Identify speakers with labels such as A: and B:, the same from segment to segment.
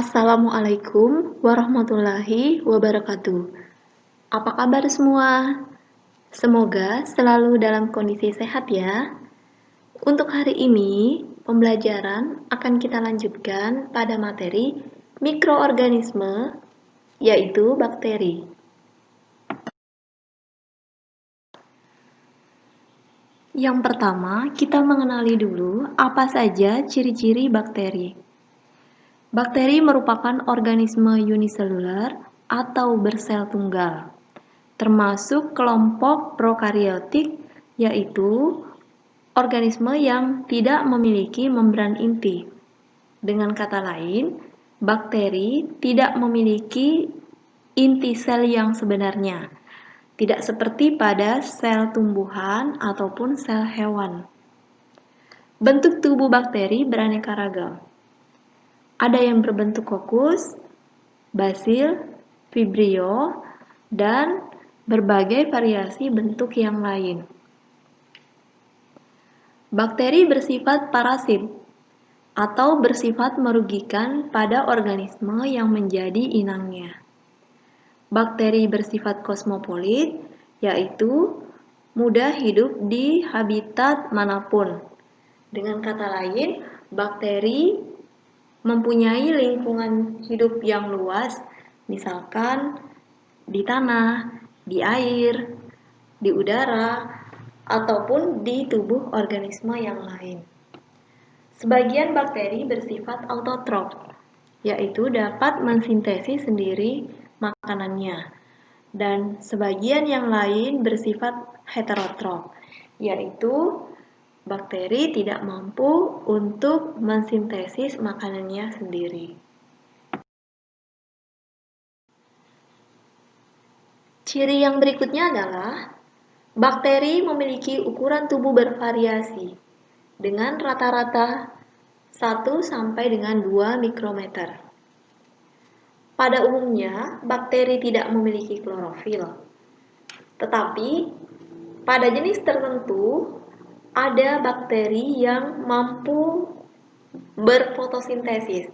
A: Assalamualaikum warahmatullahi wabarakatuh. Apa kabar semua? Semoga selalu dalam kondisi sehat ya. Untuk hari ini, pembelajaran akan kita lanjutkan pada materi mikroorganisme, yaitu bakteri. Yang pertama, kita mengenali dulu apa saja ciri-ciri bakteri. Bakteri merupakan organisme uniseluler atau bersel tunggal, termasuk kelompok prokariotik, yaitu organisme yang tidak memiliki membran inti. Dengan kata lain, bakteri tidak memiliki inti sel yang sebenarnya, tidak seperti pada sel tumbuhan ataupun sel hewan. Bentuk tubuh bakteri beraneka ragam. Ada yang berbentuk kokus, basil, vibrio, dan berbagai variasi bentuk yang lain. Bakteri bersifat parasit atau bersifat merugikan pada organisme yang menjadi inangnya. Bakteri bersifat kosmopolit, yaitu mudah hidup di habitat manapun. Dengan kata lain, bakteri mempunyai lingkungan hidup yang luas, misalkan di tanah, di air, di udara, ataupun di tubuh organisme yang lain. Sebagian bakteri bersifat autotrof, yaitu dapat mensintesis sendiri makanannya, dan sebagian yang lain bersifat heterotrof, yaitu bakteri tidak mampu untuk mensintesis makanannya sendiri. Ciri yang berikutnya adalah bakteri memiliki ukuran tubuh bervariasi dengan rata-rata 1 sampai dengan 2 mikrometer. Pada umumnya, bakteri tidak memiliki klorofil. Tetapi, pada jenis tertentu, ada bakteri yang mampu berfotosintesis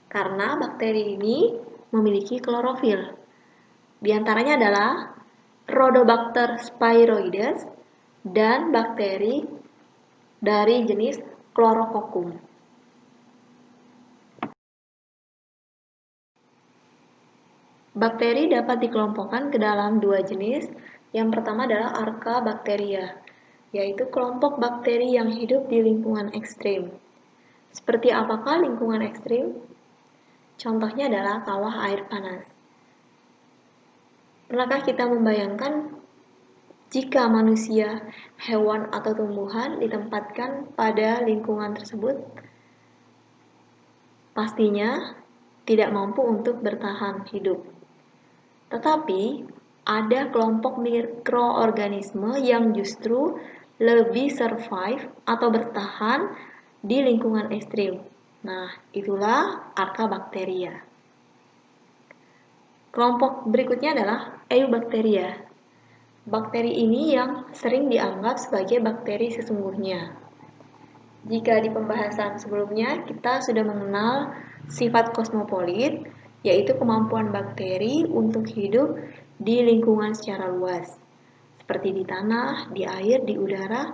A: karena bakteri ini memiliki klorofil. Di antaranya adalah Rhodobacter spiroides dan bakteri dari jenis Chlorococcum. Bakteri dapat dikelompokkan ke dalam 2 jenis. Yang pertama adalah Archaebacteria, yaitu kelompok bakteri yang hidup di lingkungan ekstrim. Seperti apakah lingkungan ekstrim? Contohnya adalah kawah air panas. Pernahkah kita membayangkan jika manusia, hewan, atau tumbuhan ditempatkan pada lingkungan tersebut? Pastinya tidak mampu untuk bertahan hidup. Tetapi, ada kelompok mikroorganisme yang justru lebih survive atau bertahan di lingkungan ekstrim. Nah, itulah Archaebacteria. Kelompok berikutnya adalah Eubacteria. Bakteri ini yang sering dianggap sebagai bakteri sesungguhnya. Jika di pembahasan sebelumnya kita sudah mengenal sifat kosmopolit, yaitu kemampuan bakteri untuk hidup di lingkungan secara luas, seperti di tanah, di air, di udara,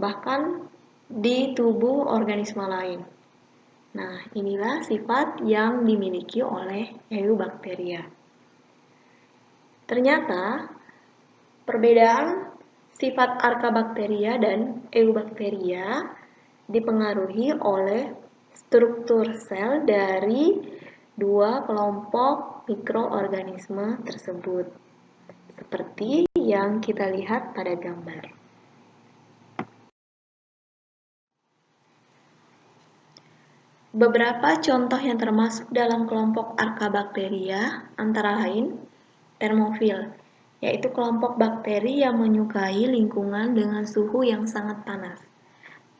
A: bahkan di tubuh organisme lain. Nah, inilah sifat yang dimiliki oleh Eubacteria. Ternyata, perbedaan sifat Archaebacteria dan Eubacteria dipengaruhi oleh struktur sel dari 2 kelompok mikroorganisme tersebut, seperti yang kita lihat pada gambar. Beberapa contoh yang termasuk dalam kelompok Archaebacteria antara lain termofil, yaitu kelompok bakteri yang menyukai lingkungan dengan suhu yang sangat panas.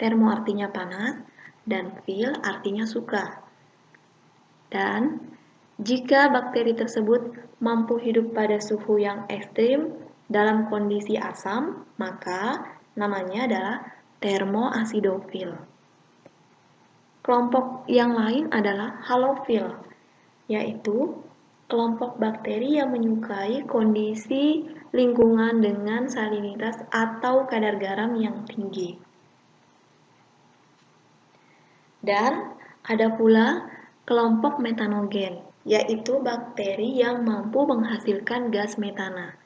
A: Termo artinya panas, dan fil artinya suka. Dan jika bakteri tersebut mampu hidup pada suhu yang ekstrim dalam kondisi asam, maka namanya adalah termoasidofil. Kelompok yang lain adalah halofil, yaitu kelompok bakteri yang menyukai kondisi lingkungan dengan salinitas atau kadar garam yang tinggi. Dan ada pula kelompok metanogen, yaitu bakteri yang mampu menghasilkan gas metana.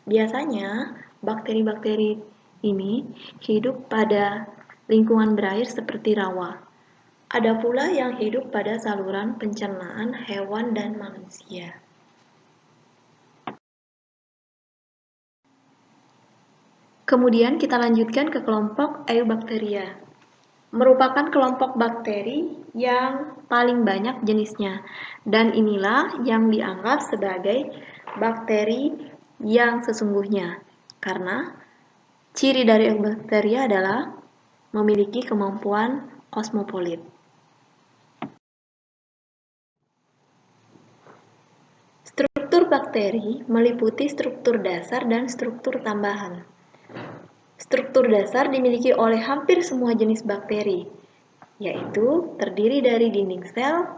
A: Biasanya, bakteri-bakteri ini hidup pada lingkungan berair seperti rawa. Ada pula yang hidup pada saluran pencernaan hewan dan manusia. Kemudian kita lanjutkan ke kelompok Eubacteria. Merupakan kelompok bakteri yang paling banyak jenisnya, dan inilah yang dianggap sebagai bakteri yang sesungguhnya, karena ciri dari Eubacteria adalah memiliki kemampuan kosmopolit. Struktur bakteri meliputi struktur dasar dan struktur tambahan. Struktur dasar dimiliki oleh hampir semua jenis bakteri, yaitu terdiri dari dinding sel,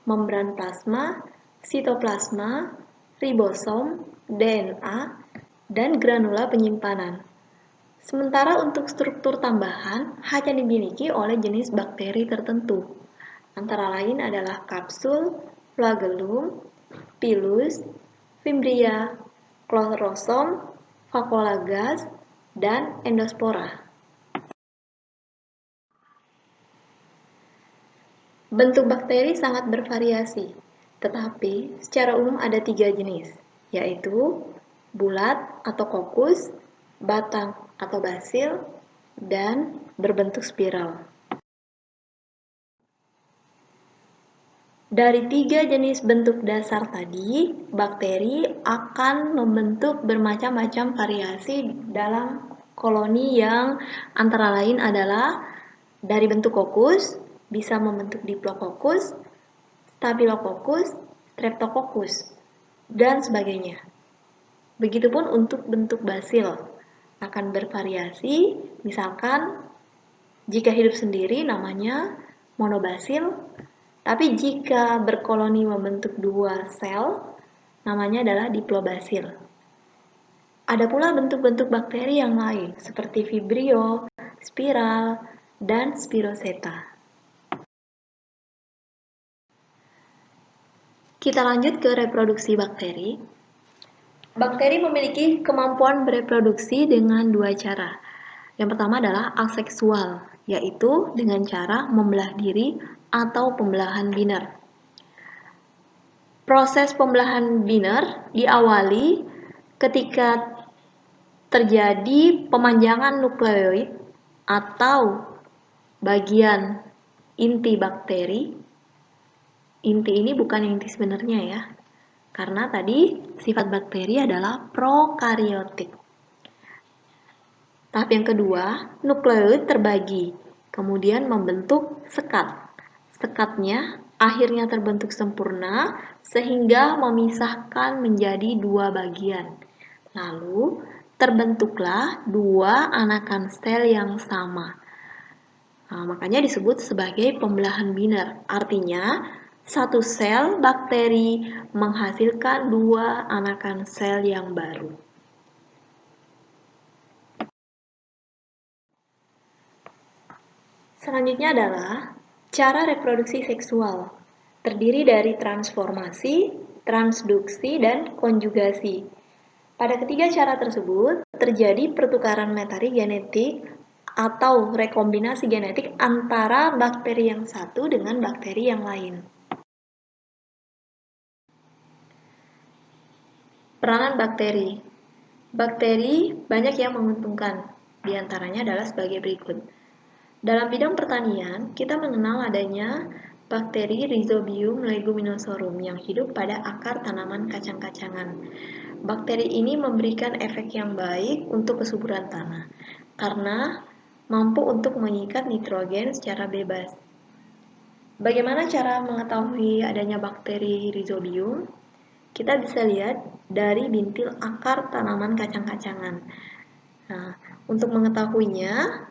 A: membran plasma, sitoplasma, ribosom, DNA, dan granula penyimpanan. Sementara untuk struktur tambahan hanya dimiliki oleh jenis bakteri tertentu, antara lain adalah kapsul, flagellum, pilus, fimbria, klorosom, vakuola gas, dan endospora. Bentuk bakteri sangat bervariasi, tetapi secara umum ada 3 jenis, yaitu bulat atau kokus, batang atau basil, dan berbentuk spiral. Dari 3 jenis bentuk dasar tadi, bakteri akan membentuk bermacam-macam variasi dalam koloni yang antara lain adalah dari bentuk kokus, bisa membentuk diplococcus, staphylococcus, streptococcus, dan sebagainya. Begitupun untuk bentuk basil, akan bervariasi, misalkan jika hidup sendiri namanya monobasil, tapi jika berkoloni membentuk 2 sel, namanya adalah diplobasil. Ada pula bentuk-bentuk bakteri yang lain, seperti vibrio, spiral, dan spiroseta. Kita lanjut ke reproduksi bakteri. Bakteri memiliki kemampuan bereproduksi dengan 2 cara. Yang pertama adalah aseksual, yaitu dengan cara membelah diri atau pembelahan biner. Proses pembelahan biner diawali ketika terjadi pemanjangan nukleoid atau bagian inti bakteri. Inti ini bukan inti sebenarnya ya, karena tadi sifat bakteri adalah prokariotik. Tahap yang kedua, nukleoid terbagi, kemudian membentuk sekat. Sekatnya akhirnya terbentuk sempurna sehingga memisahkan menjadi 2 bagian. Lalu terbentuklah 2 anakan sel yang sama. Makanya disebut sebagai pembelahan biner. Artinya, satu sel bakteri menghasilkan 2 anakan sel yang baru. Selanjutnya adalah cara reproduksi seksual. Terdiri dari transformasi, transduksi, dan konjugasi. Pada ketiga cara tersebut, terjadi pertukaran materi genetik atau rekombinasi genetik antara bakteri yang satu dengan bakteri yang lain. Peranan bakteri. Bakteri banyak yang menguntungkan, diantaranya adalah sebagai berikut. Dalam bidang pertanian, kita mengenal adanya bakteri Rhizobium leguminosarum yang hidup pada akar tanaman kacang-kacangan. Bakteri ini memberikan efek yang baik untuk kesuburan tanah, karena mampu untuk mengikat nitrogen secara bebas. Bagaimana cara mengetahui adanya bakteri Rhizobium? Kita bisa lihat dari bintil akar tanaman kacang-kacangan. Nah, untuk mengetahuinya,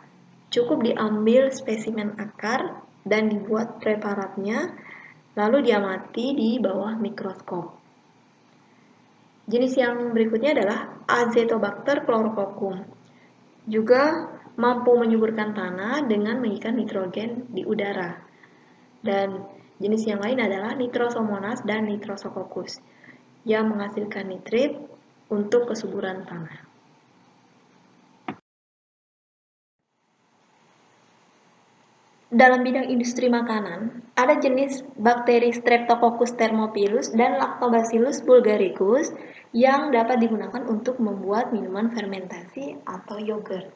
A: cukup diambil spesimen akar dan dibuat preparatnya lalu diamati di bawah mikroskop. Jenis yang berikutnya adalah Azotobacter chlorococcum. Juga mampu menyuburkan tanah dengan mengikat nitrogen di udara. Dan jenis yang lain adalah Nitrosomonas dan Nitrosococcus yang menghasilkan nitrit untuk kesuburan tanah. Dalam bidang industri makanan, ada jenis bakteri Streptococcus thermophilus dan Lactobacillus bulgaricus yang dapat digunakan untuk membuat minuman fermentasi atau yogurt.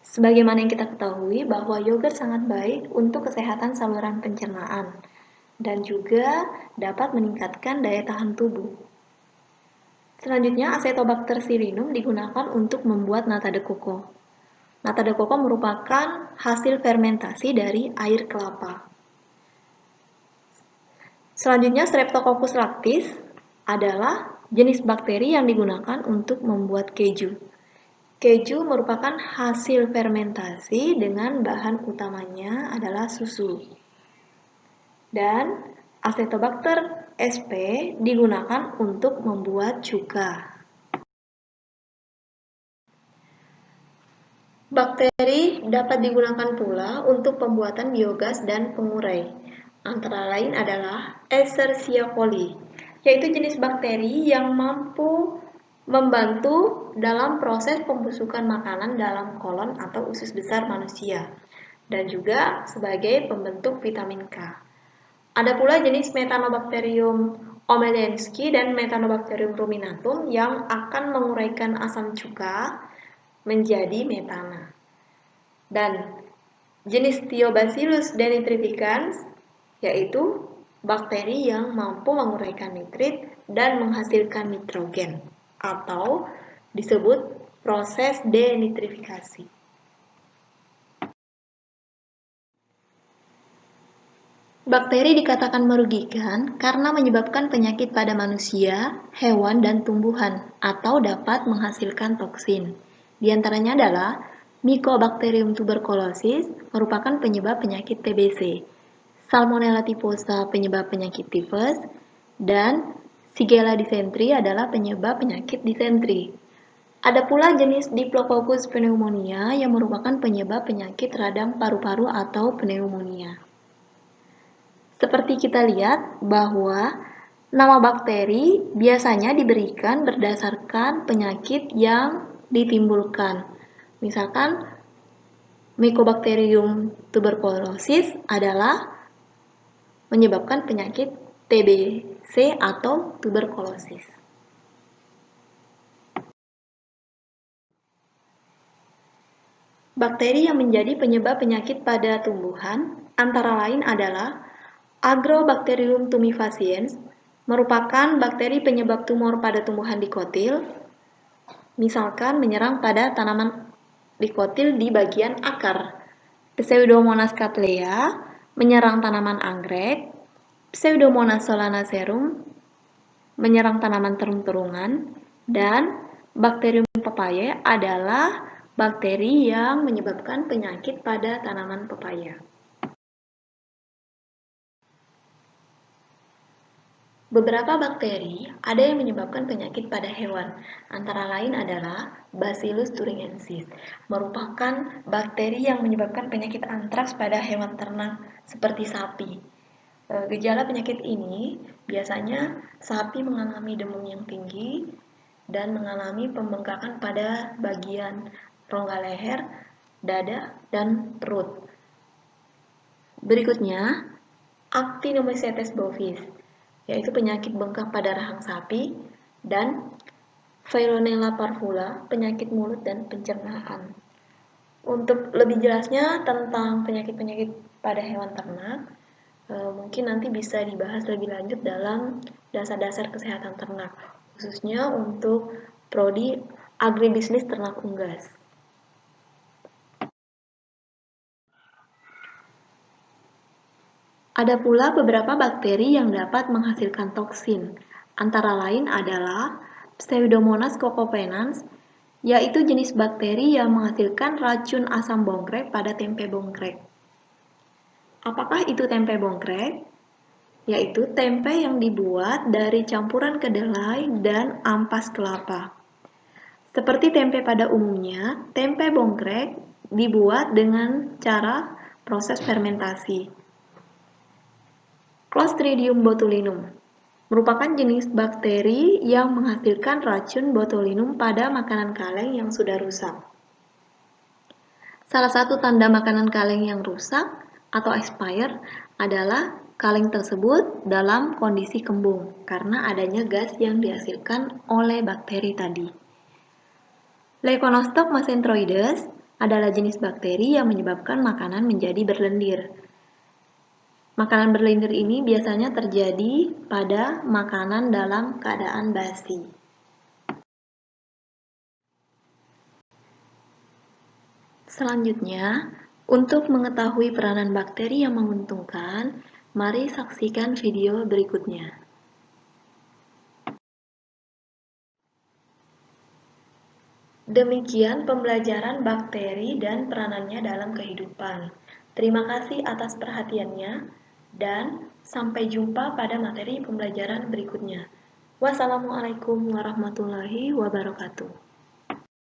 A: Sebagaimana yang kita ketahui bahwa yogurt sangat baik untuk kesehatan saluran pencernaan dan juga dapat meningkatkan daya tahan tubuh. Selanjutnya, Acetobacter syrinum digunakan untuk membuat nata de coco. Nata de coco merupakan hasil fermentasi dari air kelapa. Selanjutnya, Streptococcus lactis adalah jenis bakteri yang digunakan untuk membuat keju. Keju merupakan hasil fermentasi dengan bahan utamanya adalah susu. Dan Acetobacter sp digunakan untuk membuat cuka. Bakteri dapat digunakan pula untuk pembuatan biogas dan pengurai. Antara lain adalah Escherichia coli, yaitu jenis bakteri yang mampu membantu dalam proses pembusukan makanan dalam kolon atau usus besar manusia, dan juga sebagai pembentuk vitamin K. Ada pula jenis Methanobacterium omeleensky dan Methanobacterium ruminatum yang akan menguraikan asam cuka menjadi metana. Dan jenis Thiobacillus denitrificans yaitu bakteri yang mampu menguraikan nitrit dan menghasilkan nitrogen atau disebut proses denitrifikasi. Bakteri dikatakan merugikan karena menyebabkan penyakit pada manusia, hewan, dan tumbuhan, atau dapat menghasilkan toksin. Di antaranya adalah Mycobacterium tuberculosis merupakan penyebab penyakit TBC, Salmonella typhosa penyebab penyakit tifus, dan Shigella dysentery adalah penyebab penyakit disentri. Ada pula jenis Diplococcus pneumonia yang merupakan penyebab penyakit radang paru-paru atau pneumonia. Seperti kita lihat bahwa nama bakteri biasanya diberikan berdasarkan penyakit yang ditimbulkan. Misalkan Mycobacterium tuberculosis adalah menyebabkan penyakit TBC atau tuberkulosis. Bakteri yang menjadi penyebab penyakit pada tumbuhan antara lain adalah Agrobacterium tumefaciens merupakan bakteri penyebab tumor pada tumbuhan dikotil, misalkan menyerang pada tanaman dikotil di bagian akar. Pseudomonas cattleya menyerang tanaman anggrek, Pseudomonas solanacearum menyerang tanaman terung-terungan, dan Bacterium pepayae adalah bakteri yang menyebabkan penyakit pada tanaman pepaya. Beberapa bakteri ada yang menyebabkan penyakit pada hewan, antara lain adalah Bacillus thuringiensis, merupakan bakteri yang menyebabkan penyakit antraks pada hewan ternak seperti sapi. Gejala penyakit ini biasanya sapi mengalami demam yang tinggi dan mengalami pembengkakan pada bagian rongga leher, dada, dan perut. Berikutnya, Actinomycetes bovis, yaitu penyakit bengkak pada rahang sapi, dan Veillonella parvula, penyakit mulut dan pencernaan. Untuk lebih jelasnya tentang penyakit-penyakit pada hewan ternak, mungkin nanti bisa dibahas lebih lanjut dalam dasar-dasar kesehatan ternak, khususnya untuk prodi agribisnis ternak unggas. Ada pula beberapa bakteri yang dapat menghasilkan toksin, antara lain adalah Pseudomonas cocopenans, yaitu jenis bakteri yang menghasilkan racun asam bongkrek pada tempe bongkrek. Apakah itu tempe bongkrek? yaitu tempe yang dibuat dari campuran kedelai dan ampas kelapa. Seperti tempe pada umumnya, tempe bongkrek dibuat dengan cara proses fermentasi. Clostridium botulinum merupakan jenis bakteri yang menghasilkan racun botulinum pada makanan kaleng yang sudah rusak. Salah satu tanda makanan kaleng yang rusak atau expire adalah kaleng tersebut dalam kondisi kembung karena adanya gas yang dihasilkan oleh bakteri tadi. Leuconostoc mesenteroides adalah jenis bakteri yang menyebabkan makanan menjadi berlendir. Makanan berlendir ini biasanya terjadi pada makanan dalam keadaan basi. Selanjutnya, untuk mengetahui peranan bakteri yang menguntungkan, mari saksikan video berikutnya. Demikian pembelajaran bakteri dan peranannya dalam kehidupan. Terima kasih atas perhatiannya, dan sampai jumpa pada materi pembelajaran berikutnya. Wassalamualaikum warahmatullahi wabarakatuh.